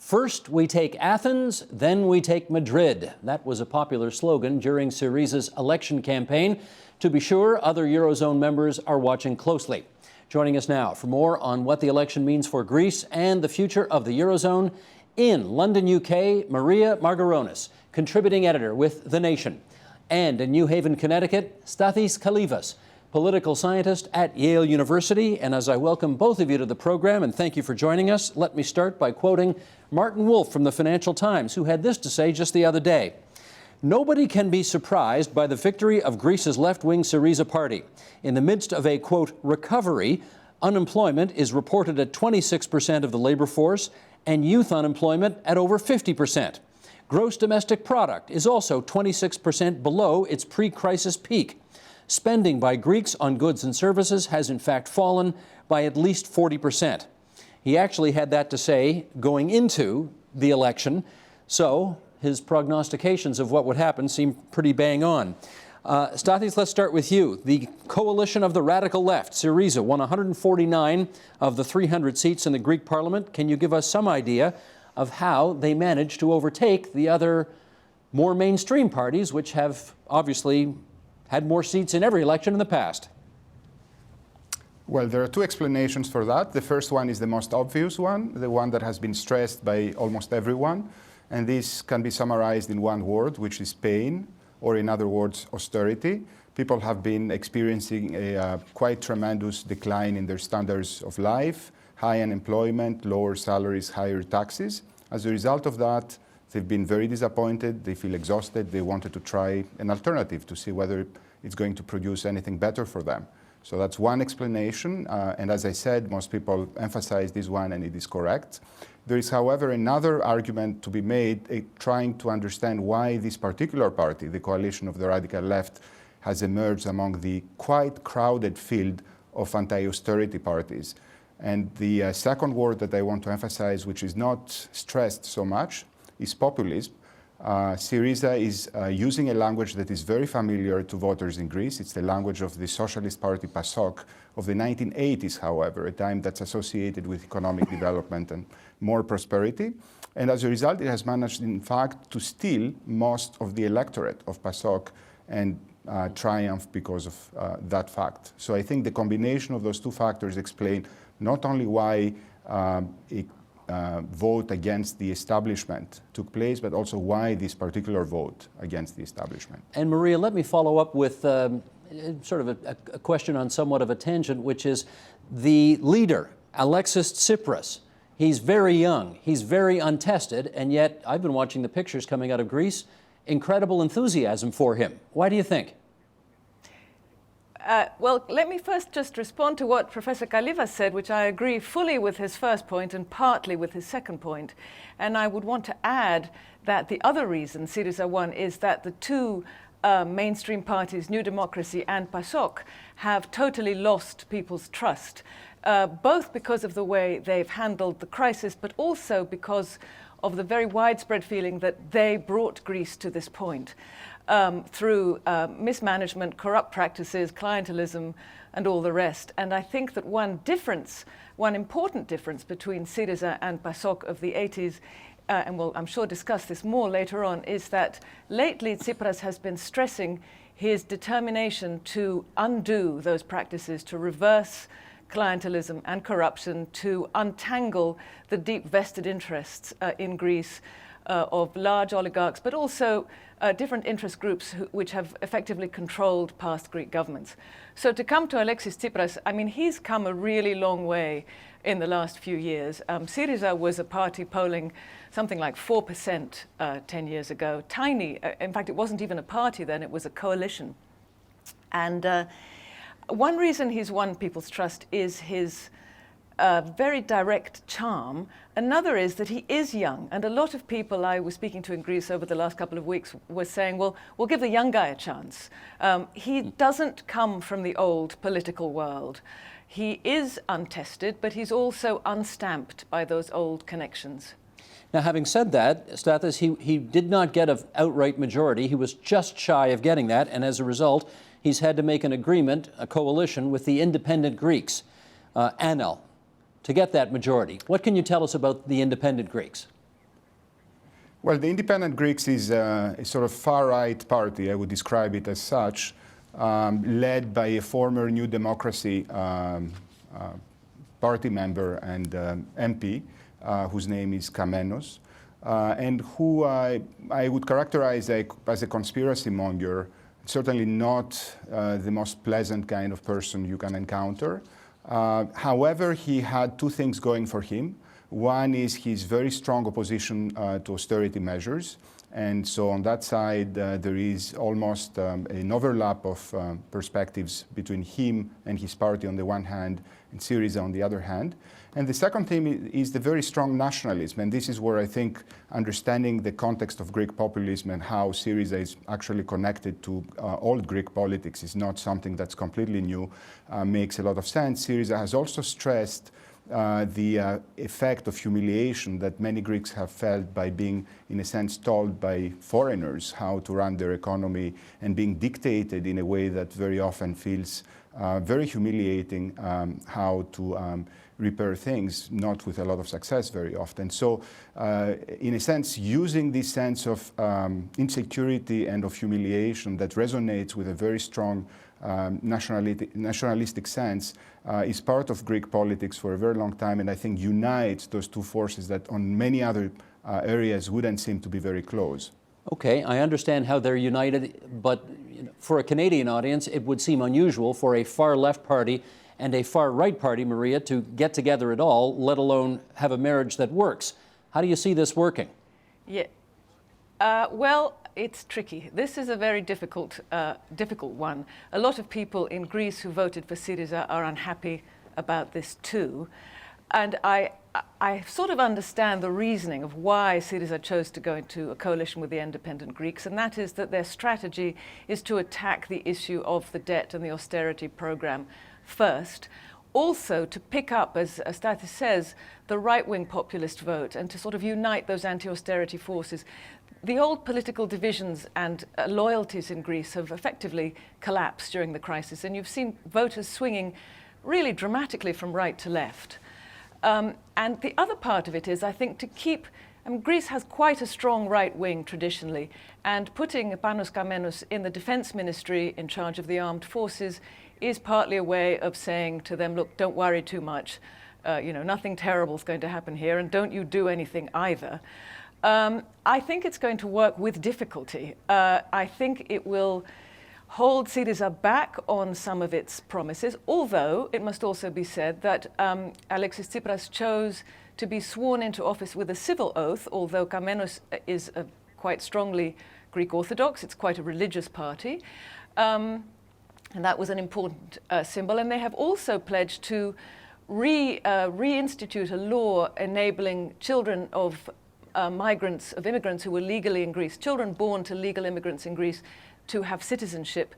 First we take Athens, then we take Madrid. That was a popular slogan during Syriza's election campaign. To be sure, other Eurozone members are watching closely. Joining us now for more on what the election means for Greece and the future of the Eurozone, in London, UK, Maria Margaronis, contributing editor with The Nation. And in New Haven, Connecticut, Stathis Kalivas, political scientist at Yale University. And as I welcome both of you to the program and thank you for joining us, let me start by quoting Martin Wolf from the Financial Times, who had this to say just the other day. Nobody can be surprised by the victory of Greece's left-wing Syriza party. In the midst of a, quote, recovery, unemployment is reported at 26% of the labor force and youth unemployment at over 50%. Gross domestic product is also 26% below its pre-crisis peak. Spending by Greeks on goods and services has in fact fallen by at least 40%. He actually had that to say going into the election, so his prognostications of what would happen seem pretty bang on. Stathis, let's start with you. The coalition of the radical left, Syriza, won 149 of the 300 seats in the Greek parliament. Can you give us some idea of how they managed to overtake the other more mainstream parties, which have obviously had more seats in every election in the past? Well, there are two explanations for that. The first one is the most obvious one, the one that has been stressed by almost everyone. And this can be summarized in one word, which is pain, or in other words, austerity. People have been experiencing a quite tremendous decline in their standards of life, high unemployment, lower salaries, higher taxes. As a result of that, they've been very disappointed, they feel exhausted, they wanted to try an alternative to see whether it's going to produce anything better for them. So that's one explanation, and as I said, most people emphasize this one, and it is correct. There is, however, another argument to be made, trying to understand why this particular party, the coalition of the radical left, has emerged among the quite crowded field of anti-austerity parties. And the second word that I want to emphasize, which is not stressed so much, is populism. Syriza is using a language that is very familiar to voters in Greece. It's the language of the Socialist Party PASOK of the 1980s, however, a time that's associated with economic development and more prosperity. And as a result, it has managed, in fact, to steal most of the electorate of PASOK and triumph because of that fact. So I think the combination of those two factors explain not only why vote against the establishment took place, but also why this particular vote against the establishment. And Maria, let me follow up with sort of a question on somewhat of a tangent, which is the leader, Alexis Tsipras. He's very young, he's very untested, and yet I've been watching the pictures coming out of Greece, incredible enthusiasm for him. Why do you think? Well, let me first just respond to what Professor Kalivas said, which I agree fully with his first point and partly with his second point. And I would want to add that the other reason Syriza won is that the two mainstream parties, New Democracy and PASOK, have totally lost people's trust, both because of the way they've handled the crisis, but also because of the very widespread feeling that they brought Greece to this point. Through mismanagement, corrupt practices, clientelism, and all the rest. And I think that one important difference between Syriza and PASOK of the 80s, and we'll, I'm sure, discuss this more later on, is that lately Tsipras has been stressing his determination to undo those practices, to reverse clientelism and corruption, to untangle the deep vested interests in Greece of large oligarchs, but also different interest groups which have effectively controlled past Greek governments. So to come to Alexis Tsipras, I mean, he's come a really long way in the last few years. Syriza was a party polling something like 4% 10 years ago. Tiny. In fact, it wasn't even a party then, it was a coalition. And one reason he's won people's trust is his very direct charm. Another is that he is young, and a lot of people I was speaking to in Greece over the last couple of weeks were saying, well, we'll give the young guy a chance. He doesn't come from the old political world. He is untested, but he's also unstamped by those old connections. Now, having said that, Stathis, he did not get an outright majority. He was just shy of getting that, and as a result, he's had to make an agreement, a coalition with the independent Greeks, ANEL, to get that majority. What can you tell us about the independent Greeks? Well, the Independent Greeks is a sort of far-right party, I would describe it as such, led by a former New Democracy party member and MP, whose name is Kamenos, and who I would characterize as a conspiracy monger, certainly not the most pleasant kind of person you can encounter. However, he had two things going for him. One is his very strong opposition to austerity measures. And so on that side, there is almost an overlap of perspectives between him and his party on the one hand, and Syriza on the other hand. And the second thing is the very strong nationalism. And this is where I think understanding the context of Greek populism and how Syriza is actually connected to old Greek politics is not something that's completely new, makes a lot of sense. Syriza has also stressed the effect of humiliation that many Greeks have felt by being, in a sense, told by foreigners how to run their economy and being dictated in a way that very often feels very humiliating, how to repair things, not with a lot of success very often. So, in a sense, using this sense of insecurity and of humiliation that resonates with a very strong nationalistic sense is part of Greek politics for a very long time, and I think unites those two forces that on many other areas wouldn't seem to be very close. Okay, I understand how they're united, but for a Canadian audience, it would seem unusual for a far-left party and a far-right party, Maria, to get together at all, let alone have a marriage that works. How do you see this working? Yeah. Well, it's tricky. This is a very difficult one. A lot of people in Greece who voted for Syriza are unhappy about this too. And I sort of understand the reasoning of why Syriza chose to go into a coalition with the independent Greeks, and that is that their strategy is to attack the issue of the debt and the austerity program first. Also to pick up, as Stathis says, the right-wing populist vote and to sort of unite those anti-austerity forces. The old political divisions and loyalties in Greece have effectively collapsed during the crisis, and you've seen voters swinging really dramatically from right to left. And the other part of it is, I think, to keep, Greece has quite a strong right wing traditionally, and putting Panos Kamenos in the defense ministry in charge of the armed forces is partly a way of saying to them, look, don't worry too much, nothing terrible is going to happen here, and don't you do anything either. I think it's going to work with difficulty. I think it will hold Syriza back on some of its promises, although it must also be said that Alexis Tsipras chose to be sworn into office with a civil oath, although Kamenos is quite strongly Greek Orthodox. It's quite a religious party. And that was an important symbol. And they have also pledged to reinstitute a law enabling children of migrants, of immigrants who were legally in Greece, children born to legal immigrants in Greece, to have citizenship,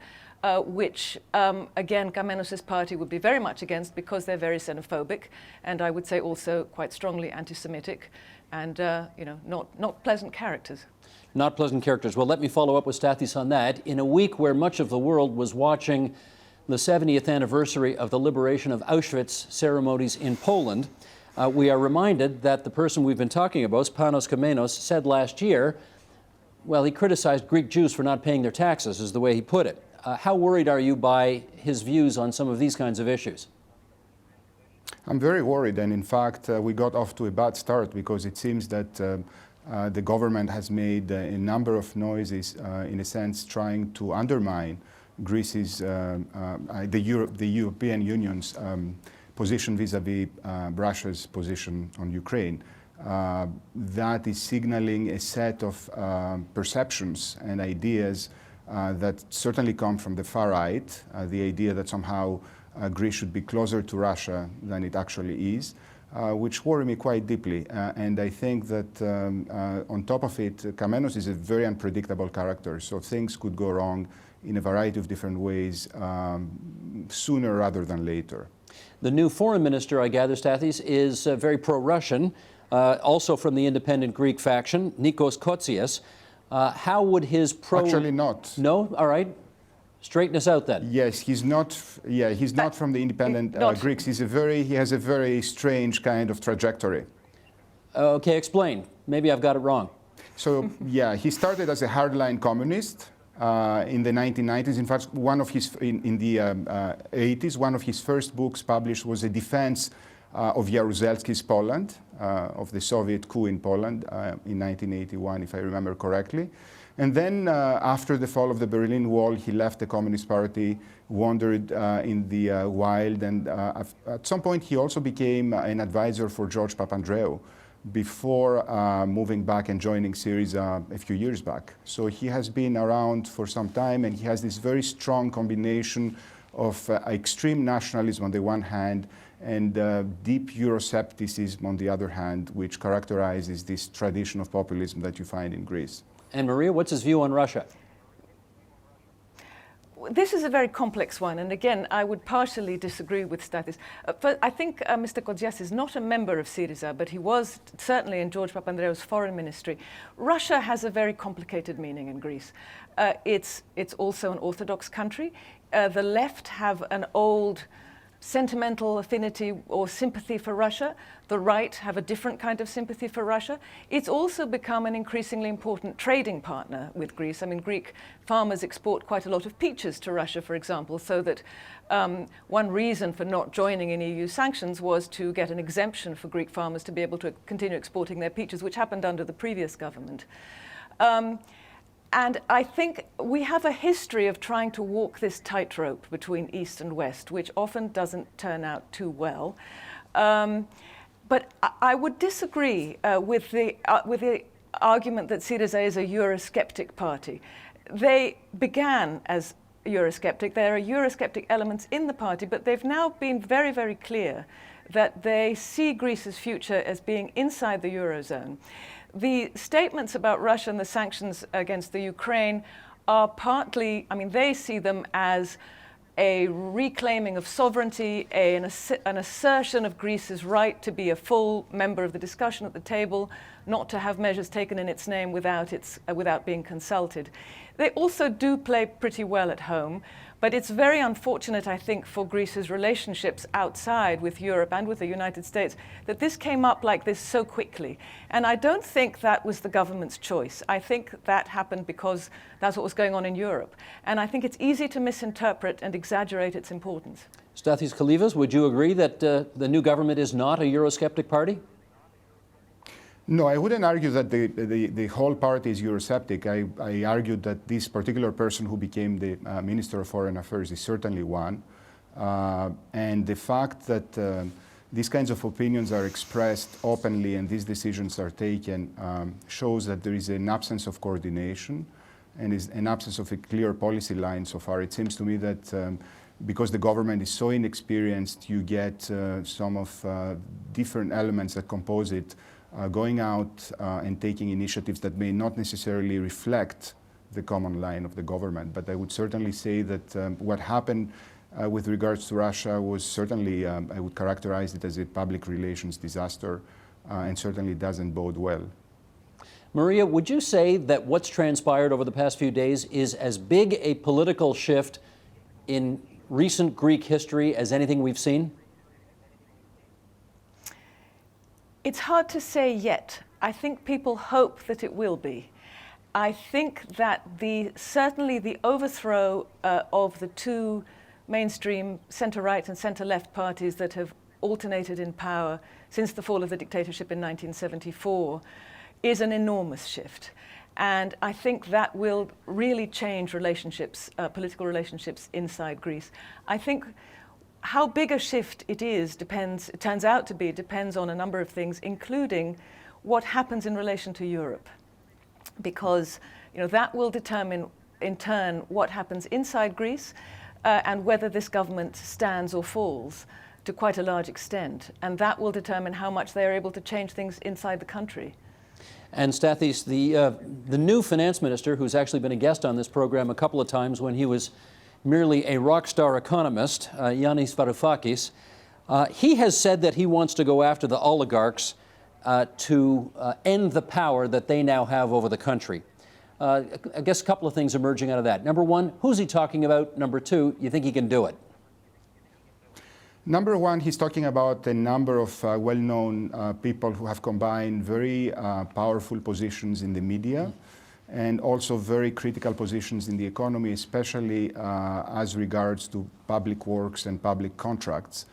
which, again, Kamenos' party would be very much against because they're very xenophobic, and I would say also quite strongly anti-Semitic, and not pleasant characters. Not pleasant characters. Well, let me follow up with Stathis on that. In a week where much of the world was watching the 70th anniversary of the liberation of Auschwitz ceremonies in Poland, we are reminded that the person we've been talking about, Panos Kamenos, said last year, well, he criticized Greek Jews for not paying their taxes, is the way he put it. How worried are you by his views on some of these kinds of issues? I'm very worried, and in fact, we got off to a bad start because it seems that the government has made a number of noises, in a sense, trying to undermine Greece's, the European Union's position vis-à-vis Russia's position on Ukraine. That is signaling a set of perceptions and ideas that certainly come from the far right, the idea that somehow Greece should be closer to Russia than it actually is, which worry me quite deeply. And I think that on top of it, Kamenos is a very unpredictable character, so things could go wrong in a variety of different ways sooner rather than later. The new foreign minister, I gather, Stathis, is very pro-Russian. Also from the independent Greek faction, Nikos Kotzias. How would his Actually not. No? All right. Straighten us out then. Yes, he's not. Yeah, he's not from the independent Greeks. He has a very strange kind of trajectory. Okay, explain. Maybe I've got it wrong. So yeah, he started as a hardline communist in the 1990s. In fact, in the 80s, one of his first books published was a defense of Jaruzelski's Poland, of the Soviet coup in Poland in 1981, if I remember correctly. And then after the fall of the Berlin Wall, he left the Communist Party, wandered in the wild, and at some point he also became an advisor for George Papandreou before moving back and joining Syriza a few years back. So he has been around for some time, and he has this very strong combination of extreme nationalism on the one hand and deep Euroscepticism on the other hand, which characterizes this tradition of populism that you find in Greece. And Maria, what's his view on Russia? This is a very complex one, and again, I would partially disagree with Stathis. But I think Mr. Kotsias is not a member of Syriza, but he was certainly in George Papandreou's foreign ministry. Russia has a very complicated meaning in Greece. It's also an Orthodox country. The left have an old sentimental affinity or sympathy for Russia. The right have a different kind of sympathy for Russia. It's also become an increasingly important trading partner with Greece. I mean, Greek farmers export quite a lot of peaches to Russia, for example, so that one reason for not joining in EU sanctions was to get an exemption for Greek farmers to be able to continue exporting their peaches, which happened under the previous government. And I think we have a history of trying to walk this tightrope between East and West, which often doesn't turn out too well. But I would disagree with the argument that Syriza is a Eurosceptic party. They began as Eurosceptic. There are Eurosceptic elements in the party, but they've now been very, very clear that they see Greece's future as being inside the Eurozone. The statements about Russia and the sanctions against the Ukraine are partly, I mean, they see them as a reclaiming of sovereignty, an assertion of Greece's right to be a full member of the discussion at the table, not to have measures taken in its name without being consulted. They also do play pretty well at home, but it's very unfortunate, I think, for Greece's relationships outside with Europe and with the United States that this came up like this so quickly. And I don't think that was the government's choice. I think that happened because that's what was going on in Europe. And I think it's easy to misinterpret and exaggerate its importance. Stathis Kalivas, would you agree that the new government is not a Eurosceptic party? No, I wouldn't argue that the whole party is Eurosceptic. I argued that this particular person who became the Minister of Foreign Affairs is certainly one. And the fact that these kinds of opinions are expressed openly and these decisions are taken shows that there is an absence of coordination and is an absence of a clear policy line so far. It seems to me that because the government is so inexperienced, you get some of different elements that compose it going out and taking initiatives that may not necessarily reflect the common line of the government. But I would certainly say that what happened with regards to Russia was certainly, I would characterize it as a public relations disaster and certainly doesn't bode well. Maria, would you say that what's transpired over the past few days is as big a political shift in recent Greek history as anything we've seen? It's hard to say yet. I think people hope that it will be. I think that certainly the overthrow of the two mainstream centre-right and centre-left parties that have alternated in power since the fall of the dictatorship in 1974 is an enormous shift. And I think that will really change relationships, political relationships inside Greece. I think how big a shift it turns out to be, depends on a number of things, including what happens in relation to Europe. Because that will determine, in turn, what happens inside Greece and whether this government stands or falls to quite a large extent. And that will determine how much they are able to change things inside the country. And Stathis, the new finance minister, who's actually been a guest on this program a couple of times when he was merely a rock star economist, Yanis Varoufakis, he has said that he wants to go after the oligarchs to end the power that they now have over the country. I guess a couple of things emerging out of that. Number one, who's he talking about? Number two, you think he can do it? Number one, he's talking about a number of well-known people who have combined very powerful positions in the media and also very critical positions in the economy, especially as regards to public works and public contracts.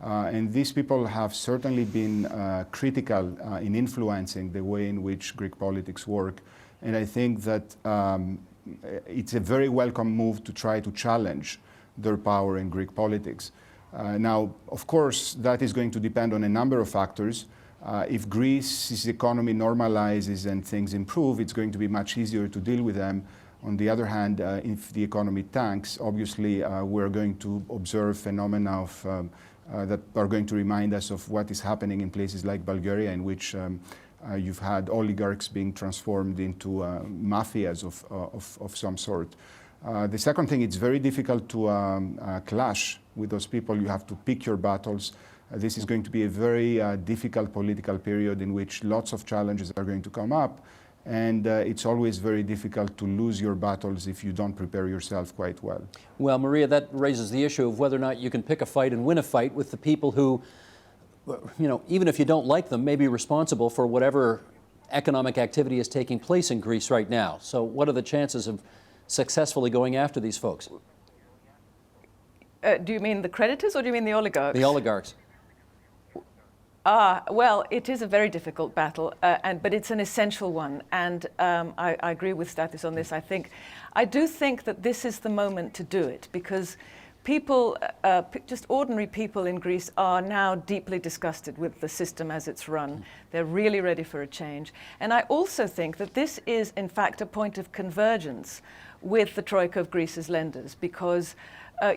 And these people have certainly been critical in influencing the way in which Greek politics work. And I think that it's a very welcome move to try to challenge their power in Greek politics. Now, of course, that is going to depend on a number of factors. If Greece's economy normalizes and things improve, it's going to be much easier to deal with them. On the other hand, if the economy tanks, obviously we're going to observe phenomena of, that are going to remind us of what is happening in places like Bulgaria, in which you've had oligarchs being transformed into mafias of some sort. The second thing, it's very difficult to clash with those people. You have to pick your battles. This is going to be a very difficult political period in which lots of challenges are going to come up. And it's always very difficult to lose your battles if you don't prepare yourself quite well. Well, Maria, that raises the issue of whether or not you can pick a fight and win a fight with the people who, you know, even if you don't like them, may be responsible for whatever economic activity is taking place in Greece right now. So what are the chances of successfully going after these folks? Do you mean the creditors or do you mean the oligarchs? The oligarchs. Well, it is a very difficult battle, but it's an essential one. And I agree with Stathis on this. I do think that this is the moment to do it, because people, just ordinary people in Greece, are now deeply disgusted with the system as it's run. They're really ready for a change. And I also think that this is, in fact, a point of convergence with the troika of Greece's lenders, because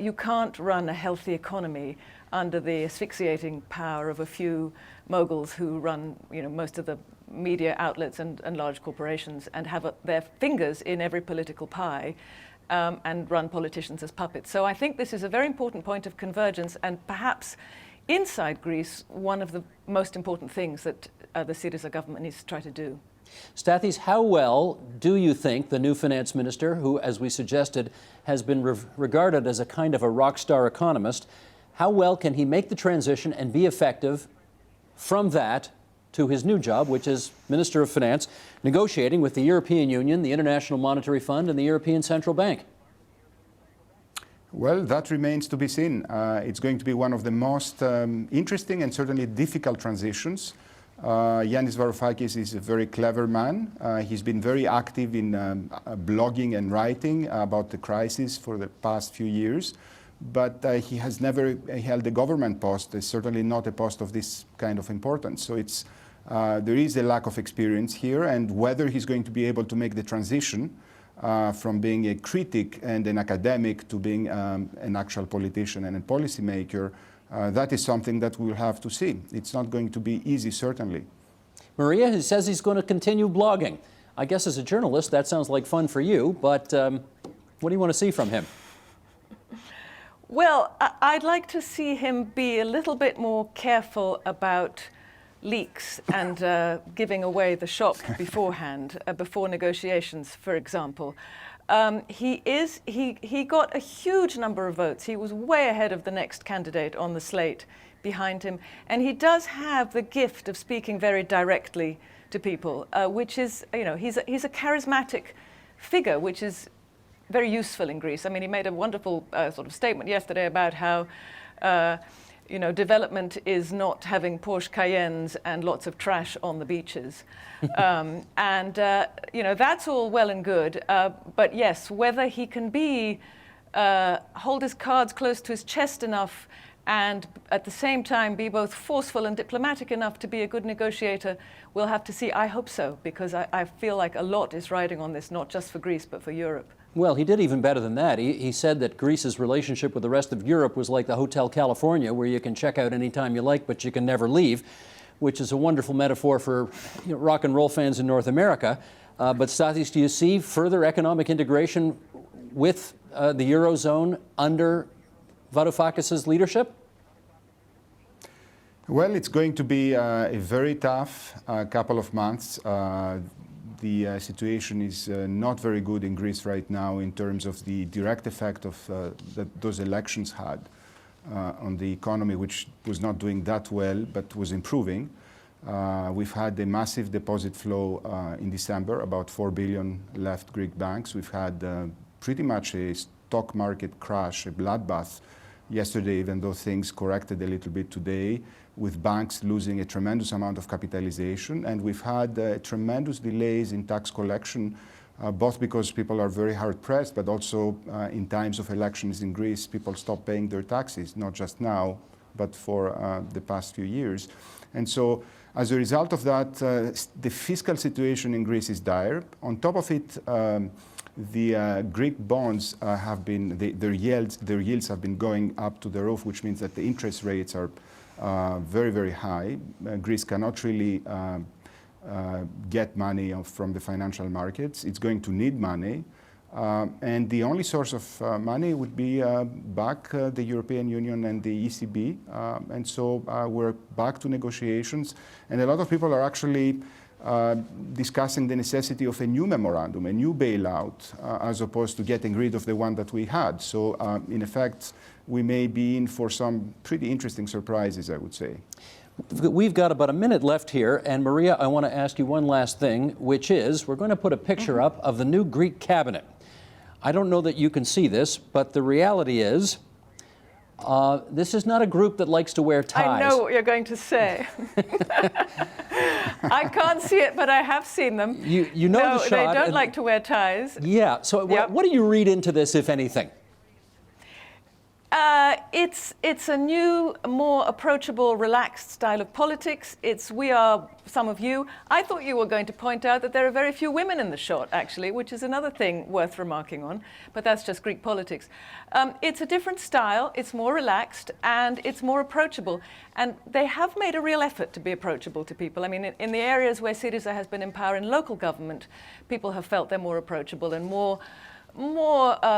you can't run a healthy economy under the asphyxiating power of a few moguls who run, you know, most of the media outlets and large corporations and have their fingers in every political pie and run politicians as puppets. So I think this is a very important point of convergence, and perhaps inside Greece, one of the most important things that the Syriza government needs to try to do. Stathis, how well do you think the new finance minister, who, as we suggested, has been regarded as a kind of a rock star economist, how well can he make the transition and be effective from that to his new job, which is Minister of Finance, negotiating with the European Union, the International Monetary Fund, and the European Central Bank? Well, that remains to be seen. It's going to be one of the most interesting and certainly difficult transitions. Yannis Varoufakis is a very clever man. He's been very active in blogging and writing about the crisis for the past few years, but he has never held a government post, certainly not a post of this kind of importance. So there is a lack of experience here, and whether he's going to be able to make the transition from being a critic and an academic to being an actual politician and a policymaker, that is something that we'll have to see. It's not going to be easy, certainly. Maria, he says he's going to continue blogging. I guess as a journalist, that sounds like fun for you, but what do you want to see from him? Well, I'd like to see him be a little bit more careful about leaks and giving away the shop beforehand, before negotiations, for example. He got a huge number of votes. He was way ahead of the next candidate on the slate behind him. And he does have the gift of speaking very directly to people, which is, you know, he's a charismatic figure, which is very useful in Greece. I mean, he made a wonderful sort of statement yesterday about how, you know, development is not having Porsche Cayennes and lots of trash on the beaches. And, you know, that's all well and good. But yes, whether he can hold his cards close to his chest enough and at the same time be both forceful and diplomatic enough to be a good negotiator, we'll have to see. I hope so, because I feel like a lot is riding on this, not just for Greece, but for Europe. Well, he did even better than that. He said that Greece's relationship with the rest of Europe was like the Hotel California, where you can check out anytime you like, but you can never leave, which is a wonderful metaphor for, you know, rock and roll fans in North America. But Stathis, do you see further economic integration with the Eurozone under Varoufakis' leadership? Well, it's going to be a very tough couple of months. The situation is not very good in Greece right now in terms of the direct effect of that those elections had. on the economy, which was not doing that well, but was improving. We've had a massive deposit flow in December, about 4 billion left Greek banks. We've had pretty much a stock market crash, a bloodbath yesterday, even though things corrected a little bit today, with banks losing a tremendous amount of capitalization. And we've had tremendous delays in tax collection, both because people are very hard pressed, but also in times of elections in Greece, people stop paying their taxes, not just now, but for the past few years. And so as a result of that, the fiscal situation in Greece is dire. On top of it, the Greek bonds have been, their yields have been going up to the roof, which means that the interest rates are very, very high. Greece cannot really get money from the financial markets. It's going to need money. And the only source of money would be back the European Union and the ECB. And so we're back to negotiations. And a lot of people are actually discussing the necessity of a new memorandum, a new bailout, as opposed to getting rid of the one that we had. So in effect, we may be in for some pretty interesting surprises, I would say. We've got about a minute left here, and Maria, I want to ask you one last thing, which is we're going to put a picture up of the new Greek cabinet. I don't know that you can see this, but the reality is this is not a group that likes to wear ties. I know what you're going to say. I can't see it, but I have seen them. You know no, the shot. They don't like to wear ties. Yeah, so Yep. what do you read into this, if anything? It's a new, more approachable, relaxed style of politics. We are some of you. I thought you were going to point out that there are very few women in the shot, actually, which is another thing worth remarking on, but that's just Greek politics. It's a different style, it's more relaxed, and it's more approachable. And they have made a real effort to be approachable to people. I mean, in the areas where Syriza has been in power in local government, people have felt they're more approachable and more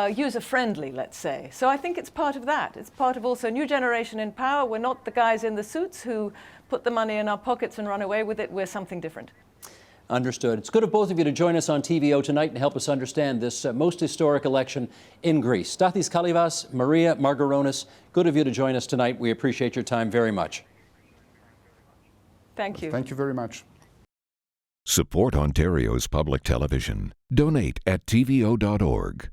user-friendly, let's say. So I think it's part of that. It's part of also new generation in power. We're not the guys in the suits who put the money in our pockets and run away with it. We're something different. Understood. It's good of both of you to join us on TVO tonight and help us understand this most historic election in Greece. Stathis Kalivas, Maria Margaronis, good of you to join us tonight. We appreciate your time very much. Thank you. Thank you very much. Support Ontario's public television. Donate at tvo.org.